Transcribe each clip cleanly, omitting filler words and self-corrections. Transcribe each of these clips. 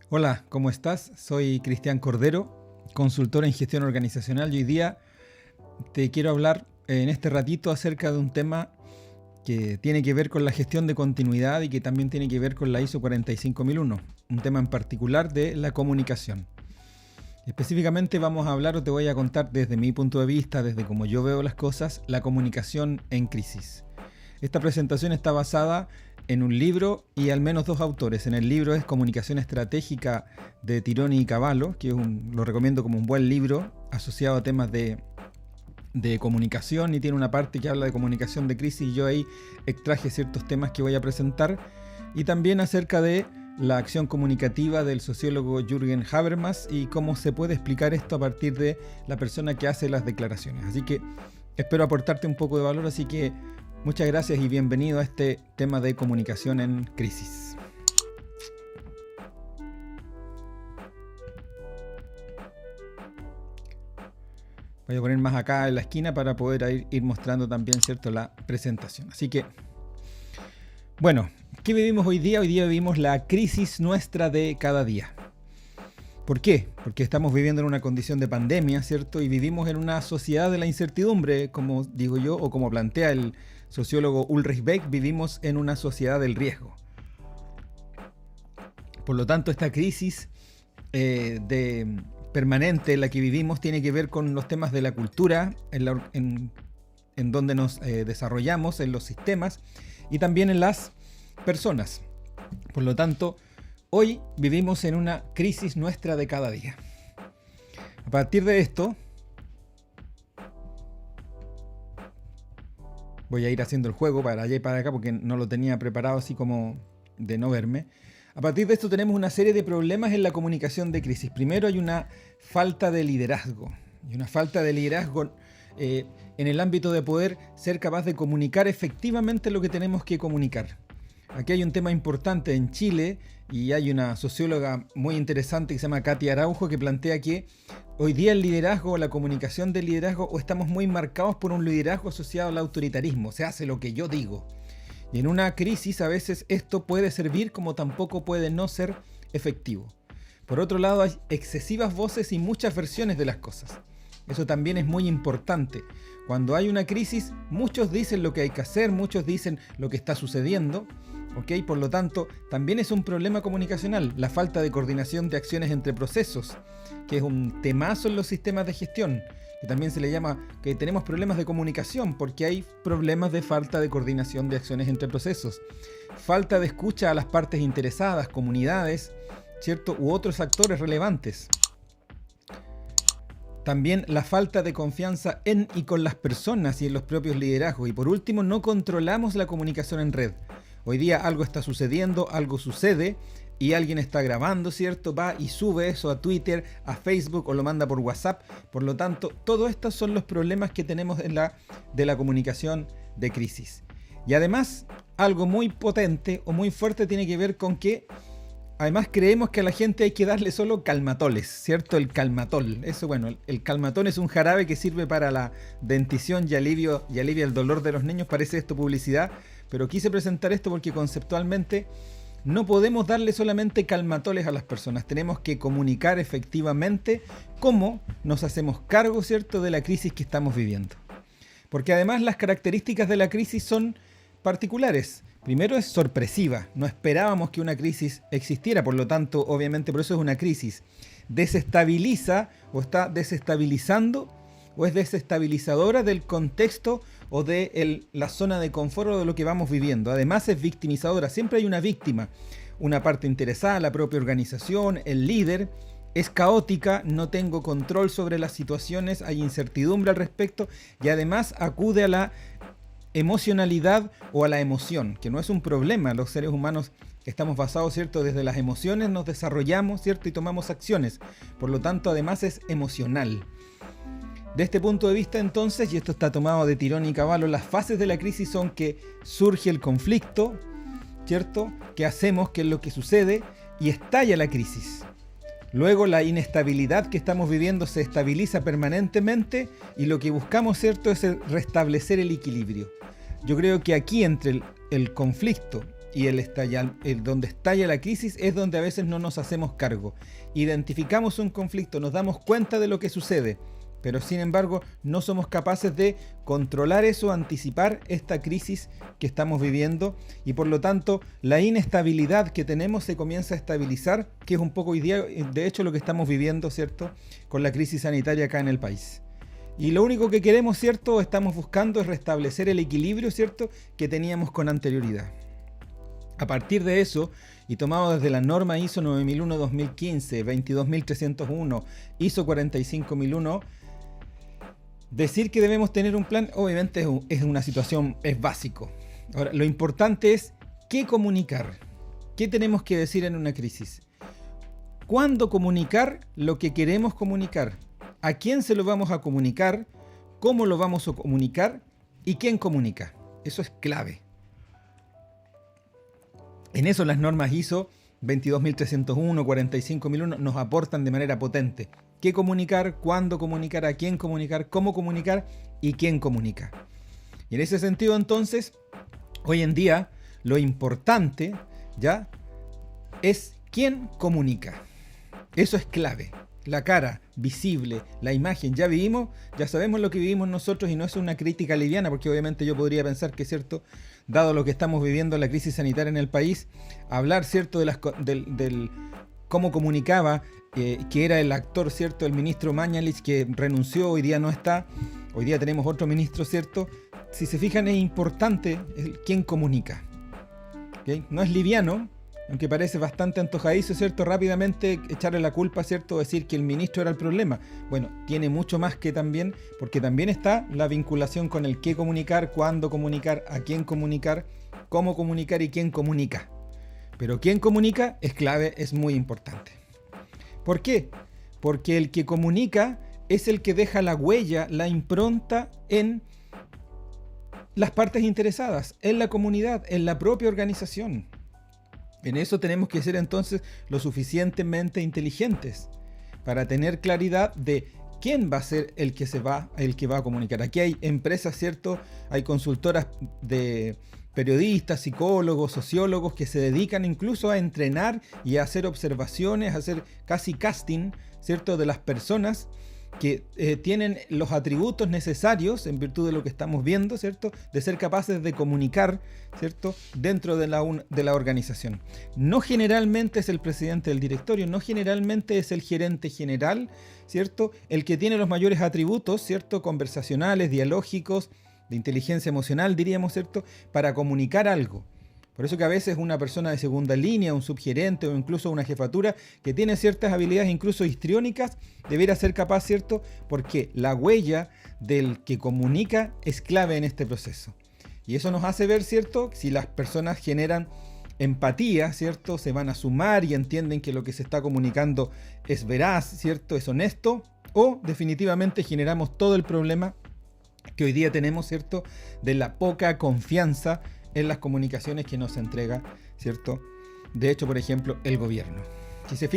Hola, ¿cómo estás? Soy Cristian Cordero, consultor en gestión organizacional y hoy día te quiero hablar en este ratito acerca de un tema que tiene que ver con la gestión de continuidad y que también tiene que ver con la ISO 45001, un tema en particular de la comunicación. Específicamente vamos a hablar o te voy a contar desde mi punto de vista, desde cómo yo veo las cosas, la comunicación en crisis. Esta presentación está basada en un libro y al menos dos autores. En el libro es Comunicación Estratégica de Tironi y Cavallo, que lo recomiendo como un buen libro asociado a temas de comunicación y tiene una parte que habla de comunicación de crisis y yo ahí extraje ciertos temas que voy a presentar y también acerca de la acción comunicativa del sociólogo Jürgen Habermas y cómo se puede explicar esto a partir de la persona que hace las declaraciones. Así que espero aportarte un poco de valor, así que muchas gracias y bienvenido a este tema de comunicación en crisis. Voy a poner más acá en la esquina para poder ir mostrando también, ¿cierto?, la presentación. Así que, bueno, ¿qué vivimos hoy día? Hoy día vivimos la crisis nuestra de cada día. ¿Por qué? Porque estamos viviendo en una condición de pandemia, ¿cierto? Y vivimos en una sociedad de la incertidumbre, como digo yo, o como plantea el sociólogo Ulrich Beck, vivimos en una sociedad del riesgo. Por lo tanto, esta crisis permanente en la que vivimos tiene que ver con los temas de la cultura, en donde nos desarrollamos, en los sistemas y también en las personas. Por lo tanto, hoy vivimos en una crisis nuestra de cada día. A partir de esto, voy a ir haciendo el juego para allá y para acá porque no lo tenía preparado así como de no verme. A partir de esto tenemos una serie de problemas en la comunicación de crisis. Primero hay una falta de liderazgo. Y una falta de liderazgo en el ámbito de poder ser capaz de comunicar efectivamente lo que tenemos que comunicar. Aquí hay un tema importante en Chile y hay una socióloga muy interesante que se llama Katia Araujo que plantea que hoy día el liderazgo, la comunicación del liderazgo, o estamos muy marcados por un liderazgo asociado al autoritarismo, se hace lo que yo digo. Y en una crisis a veces esto puede servir como tampoco puede no ser efectivo. Por otro lado hay excesivas voces y muchas versiones de las cosas. Eso también es muy importante. Cuando hay una crisis, muchos dicen lo que hay que hacer, muchos dicen lo que está sucediendo. ¿Okay? Por lo tanto, también es un problema comunicacional, la falta de coordinación de acciones entre procesos, que es un temazo en los sistemas de gestión, que también se le llama que tenemos problemas de comunicación, porque hay problemas de falta de coordinación de acciones entre procesos, falta de escucha a las partes interesadas, comunidades, ¿cierto?, u otros actores relevantes. También la falta de confianza en y con las personas y en los propios liderazgos. Y por último, no controlamos la comunicación en red. Hoy día algo está sucediendo, algo sucede y alguien está grabando, ¿cierto? Va y sube eso a Twitter, a Facebook o lo manda por WhatsApp. Por lo tanto, todos estos son los problemas que tenemos de la comunicación de crisis. Y además, algo muy potente o muy fuerte tiene que ver con que además creemos que a la gente hay que darle solo calmatoles, ¿cierto? El calmatol. Eso, bueno, el calmatón es un jarabe que sirve para la dentición y alivia el dolor de los niños. Parece esto publicidad, pero quise presentar esto porque conceptualmente no podemos darle solamente calmatoles a las personas. Tenemos que comunicar efectivamente cómo nos hacemos cargo, ¿cierto?, de la crisis que estamos viviendo. Porque además las características de la crisis son particulares. Primero es sorpresiva, no esperábamos que una crisis existiera, por lo tanto, obviamente por eso es una crisis. Desestabiliza o está desestabilizando o es desestabilizadora del contexto o de la zona de confort o de lo que vamos viviendo. Además es victimizadora, siempre hay una víctima, una parte interesada, la propia organización, el líder. Es caótica, no tengo control sobre las situaciones, hay incertidumbre al respecto y además acude a la emocionalidad o a la emoción, que no es un problema. Los seres humanos estamos basados, ¿cierto? Desde las emociones nos desarrollamos, ¿cierto? Y tomamos acciones. Por lo tanto, además es emocional. De este punto de vista, entonces, y esto está tomado de Tironi y Cavallo, las fases de la crisis son que surge el conflicto, ¿cierto? ¿Qué hacemos? ¿Qué es lo que sucede? Y estalla la crisis. Luego la inestabilidad que estamos viviendo se estabiliza permanentemente y lo que buscamos, ¿cierto?, es restablecer el equilibrio. Yo creo que aquí entre el conflicto y donde estalla la crisis es donde a veces no nos hacemos cargo. Identificamos un conflicto, nos damos cuenta de lo que sucede, pero sin embargo no somos capaces de controlar eso, anticipar esta crisis que estamos viviendo, y por lo tanto la inestabilidad que tenemos se comienza a estabilizar, que es un poco hoy día, de hecho, lo que estamos viviendo, ¿cierto?, con la crisis sanitaria acá en el país. Y lo único que queremos, ¿cierto?, estamos buscando es restablecer el equilibrio, ¿cierto?, que teníamos con anterioridad. A partir de eso, y tomado desde la norma ISO 9001-2015, 22301, ISO 45001, decir que debemos tener un plan, obviamente es una situación, es básico. Ahora, lo importante es qué comunicar, qué tenemos que decir en una crisis, cuándo comunicar lo que queremos comunicar, a quién se lo vamos a comunicar, cómo lo vamos a comunicar y quién comunica. Eso es clave. En eso las normas ISO 22301, 45001 nos aportan de manera potente. ¿Qué comunicar? ¿Cuándo comunicar? ¿A quién comunicar? ¿Cómo comunicar? ¿Y quién comunica? Y en ese sentido, entonces, hoy en día, lo importante, ¿ya?, es quién comunica. Eso es clave. La cara visible, la imagen, ya sabemos lo que vivimos nosotros, y no es una crítica liviana, porque obviamente yo podría pensar que, cierto, dado lo que estamos viviendo, la crisis sanitaria en el país, hablar, cierto, del cómo comunicaba, que era el actor, cierto, el ministro Mañalich, que renunció, hoy día no está, hoy día tenemos otro ministro, cierto. Si se fijan, es importante quién comunica, ¿okay? No es liviano, aunque parece bastante antojadizo, ¿cierto?, rápidamente echarle la culpa, ¿cierto?, decir que el ministro era el problema. Bueno, tiene mucho más que también, porque también está la vinculación con el qué comunicar, cuándo comunicar, a quién comunicar, cómo comunicar y quién comunica. Pero quién comunica es clave, es muy importante. ¿Por qué? Porque el que comunica es el que deja la huella, la impronta en las partes interesadas, en la comunidad, en la propia organización. En eso tenemos que ser entonces lo suficientemente inteligentes para tener claridad de quién va a ser el que va a comunicar. Aquí hay empresas, ¿cierto? Hay consultoras de periodistas, psicólogos, sociólogos que se dedican incluso a entrenar y a hacer observaciones, a hacer casi casting, ¿cierto?, de las personas que tienen los atributos necesarios, en virtud de lo que estamos viendo, ¿cierto?, de ser capaces de comunicar, ¿cierto?, dentro de la organización. No generalmente es el presidente del directorio, no generalmente es el gerente general, ¿cierto?, el que tiene los mayores atributos, ¿cierto?, conversacionales, dialógicos, de inteligencia emocional, diríamos, ¿cierto?, para comunicar algo. Por eso que a veces una persona de segunda línea, un subgerente o incluso una jefatura que tiene ciertas habilidades incluso histriónicas, debería ser capaz, ¿cierto?, porque la huella del que comunica es clave en este proceso. Y eso nos hace ver, ¿cierto?, si las personas generan empatía, ¿cierto?, se van a sumar y entienden que lo que se está comunicando es veraz, ¿cierto?, es honesto, o definitivamente generamos todo el problema que hoy día tenemos, ¿cierto?, de la poca confianza en las comunicaciones que nos entrega, ¿cierto?, de hecho, por ejemplo, el gobierno. Si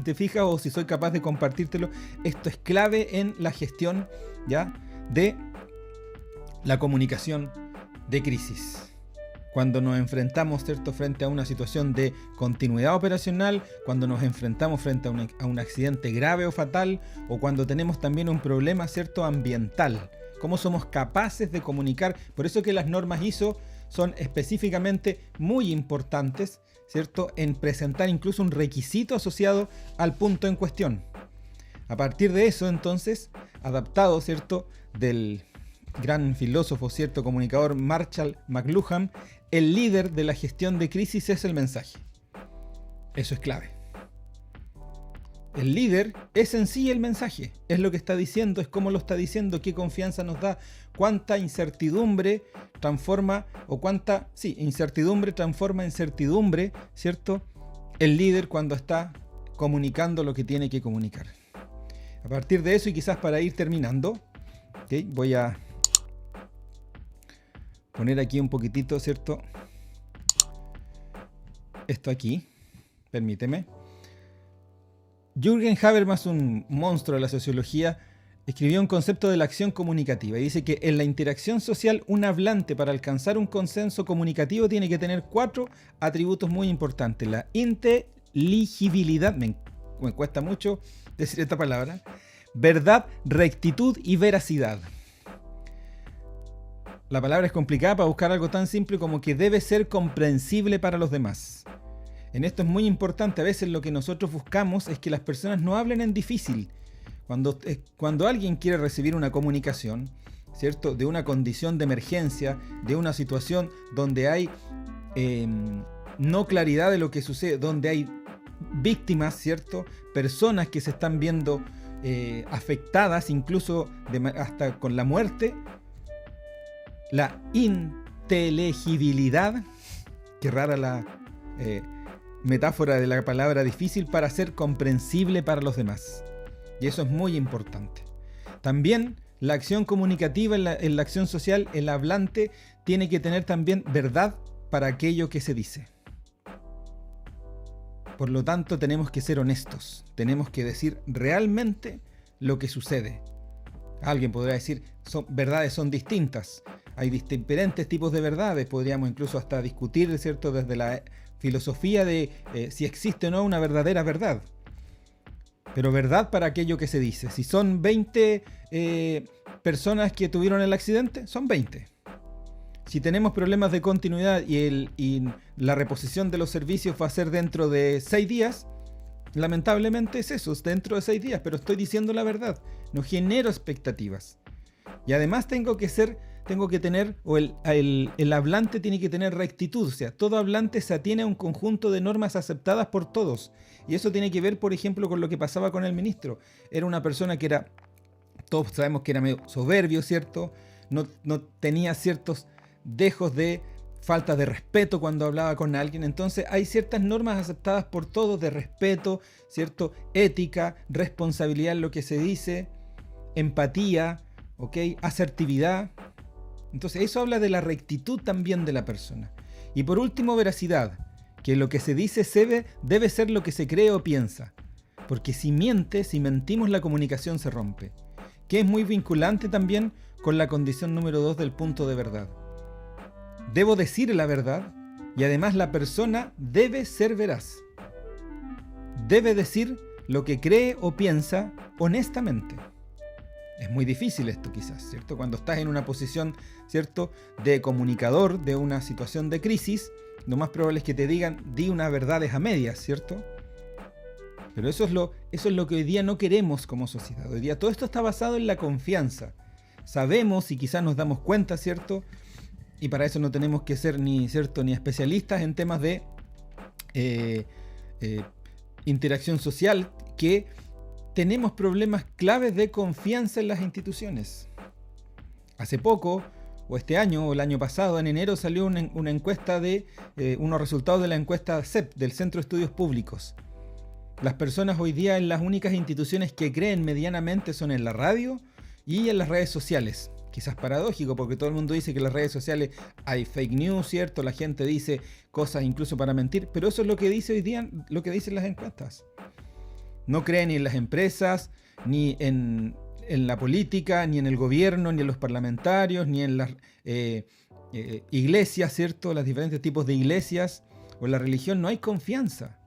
te fijas o si soy capaz de compartírtelo, esto es clave en la gestión, ¿ya?, de la comunicación de crisis. Cuando nos enfrentamos, ¿cierto?, frente a una situación de continuidad operacional, cuando nos enfrentamos frente a un accidente grave o fatal, o cuando tenemos también un problema, ¿cierto?, ambiental. ¿Cómo somos capaces de comunicar? Por eso que las normas ISO son específicamente muy importantes, ¿cierto?, en presentar incluso un requisito asociado al punto en cuestión. A partir de eso, entonces, adaptado, ¿cierto?, del gran filósofo, ¿cierto?, comunicador Marshall McLuhan, el líder de la gestión de crisis es el mensaje. Eso es clave. El líder es en sí el mensaje, es lo que está diciendo, es cómo lo está diciendo, qué confianza nos da, cuánta incertidumbre transforma, incertidumbre transforma en certidumbre, ¿cierto?, el líder cuando está comunicando lo que tiene que comunicar. A partir de eso, y quizás para ir terminando, ¿okay?, voy a poner aquí un poquitito, ¿cierto?, esto aquí, permíteme. Jürgen Habermas, un monstruo de la sociología, escribió un concepto de la acción comunicativa y dice que en la interacción social un hablante para alcanzar un consenso comunicativo tiene que tener 4 atributos muy importantes. La inteligibilidad, me cuesta mucho decir esta palabra, verdad, rectitud y veracidad. La palabra es complicada para buscar algo tan simple como que debe ser comprensible para los demás. En esto es muy importante, a veces lo que nosotros buscamos es que las personas no hablen en difícil. Cuando alguien quiere recibir una comunicación, ¿cierto?, de una condición de emergencia, de una situación donde hay no claridad de lo que sucede, donde hay víctimas, ¿cierto?, personas que se están viendo afectadas, incluso hasta con la muerte, la inteligibilidad, qué rara la metáfora de la palabra difícil, para ser comprensible para los demás. Y eso es muy importante. También la acción comunicativa en la acción social, el hablante tiene que tener también verdad para aquello que se dice. Por lo tanto, tenemos que ser honestos. Tenemos que decir realmente lo que sucede. Alguien podrá decir, verdades son distintas. Hay diferentes tipos de verdades. Podríamos incluso hasta discutir, ¿cierto?, desde la filosofía de si existe o no una verdadera verdad. Pero verdad para aquello que se dice. Si son 20 personas que tuvieron el accidente, son 20. Si tenemos problemas de continuidad y la reposición de los servicios va a ser dentro de 6 días, lamentablemente es eso, es dentro de 6 días, pero estoy diciendo la verdad, no genero expectativas. Y además tengo que tener, o el hablante tiene que tener rectitud, o sea, todo hablante se atiene a un conjunto de normas aceptadas por todos. Y eso tiene que ver, por ejemplo, con lo que pasaba con el ministro. Era una persona que todos sabemos que era medio soberbio, ¿cierto? No tenía ciertos dejos de falta de respeto cuando hablaba con alguien. Entonces hay ciertas normas aceptadas por todos de respeto, ¿cierto?, ética, responsabilidad en lo que se dice, empatía, ¿ok?, asertividad. Entonces eso habla de la rectitud también de la persona. Y por último, veracidad, que lo que se dice debe ser lo que se cree o piensa. Porque si mentimos, la comunicación se rompe. Que es muy vinculante también con la condición número 2 del punto de verdad. Debo decir la verdad y además la persona debe ser veraz. Debe decir lo que cree o piensa honestamente. Es muy difícil esto quizás, ¿cierto? Cuando estás en una posición, ¿cierto?, de comunicador de una situación de crisis, lo más probable es que te digan, di unas verdades a medias, ¿cierto? Pero eso es lo que hoy día no queremos como sociedad. Hoy día todo esto está basado en la confianza. Sabemos y quizás nos damos cuenta, ¿cierto?, y para eso no tenemos que ser ni especialistas en temas de interacción social, que tenemos problemas claves de confianza en las instituciones. Hace poco, o este año, o el año pasado, en enero, salió una encuesta unos resultados de la encuesta CEP, del Centro de Estudios Públicos. Las personas hoy día en las únicas instituciones que creen medianamente son en la radio y en las redes sociales. Quizás paradójico, porque todo el mundo dice que en las redes sociales hay fake news, ¿cierto? La gente dice cosas incluso para mentir, pero eso es lo que dice hoy día, lo que dicen las encuestas. No creen ni en las empresas, ni en la política, ni en el gobierno, ni en los parlamentarios, ni en las iglesias, ¿cierto? Los diferentes tipos de iglesias o en la religión. No hay confianza.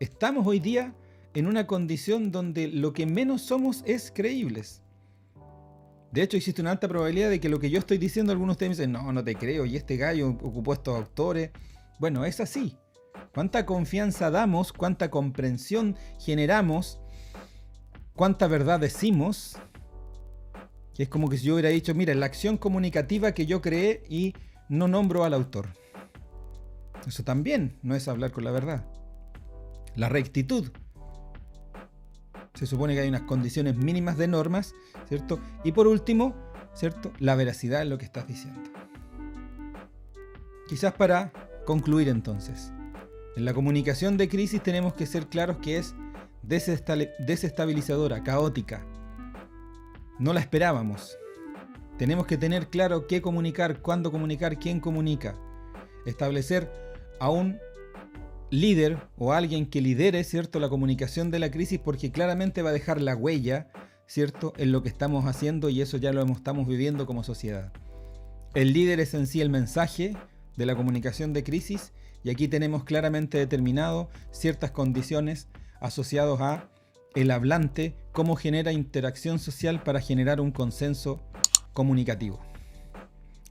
Estamos hoy día en una condición donde lo que menos somos es creíbles. De hecho, existe una alta probabilidad de que lo que yo estoy diciendo, algunos de ustedes me dicen, no te creo, y este gallo ocupó estos autores. Bueno, es así. ¿Cuánta confianza damos? ¿Cuánta comprensión generamos? ¿Cuánta verdad decimos? Que es como que si yo hubiera dicho, mira, la acción comunicativa que yo creé y no nombro al autor. Eso también no es hablar con la verdad. La rectitud. Se supone que hay unas condiciones mínimas de normas, ¿cierto? Y por último, ¿cierto?, la veracidad en lo que estás diciendo. Quizás para concluir entonces, en la comunicación de crisis tenemos que ser claros que es desestabilizadora, caótica. No la esperábamos. Tenemos que tener claro qué comunicar, cuándo comunicar, quién comunica. Establecer a un líder o alguien que lidere, ¿cierto?, la comunicación de la crisis, porque claramente va a dejar la huella, ¿cierto?, en lo que estamos haciendo, y eso ya lo estamos viviendo como sociedad. El líder es en sí el mensaje de la comunicación de crisis, y aquí tenemos claramente determinado ciertas condiciones asociadas a el hablante, cómo genera interacción social para generar un consenso comunicativo.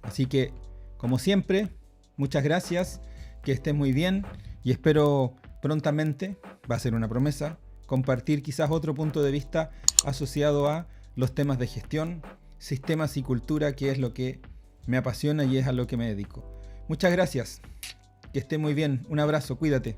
Así que, como siempre, muchas gracias, que estés muy bien, y espero prontamente, va a ser una promesa, compartir quizás otro punto de vista asociado a los temas de gestión, sistemas y cultura, que es lo que me apasiona y es a lo que me dedico. Muchas gracias, que esté muy bien, un abrazo, cuídate.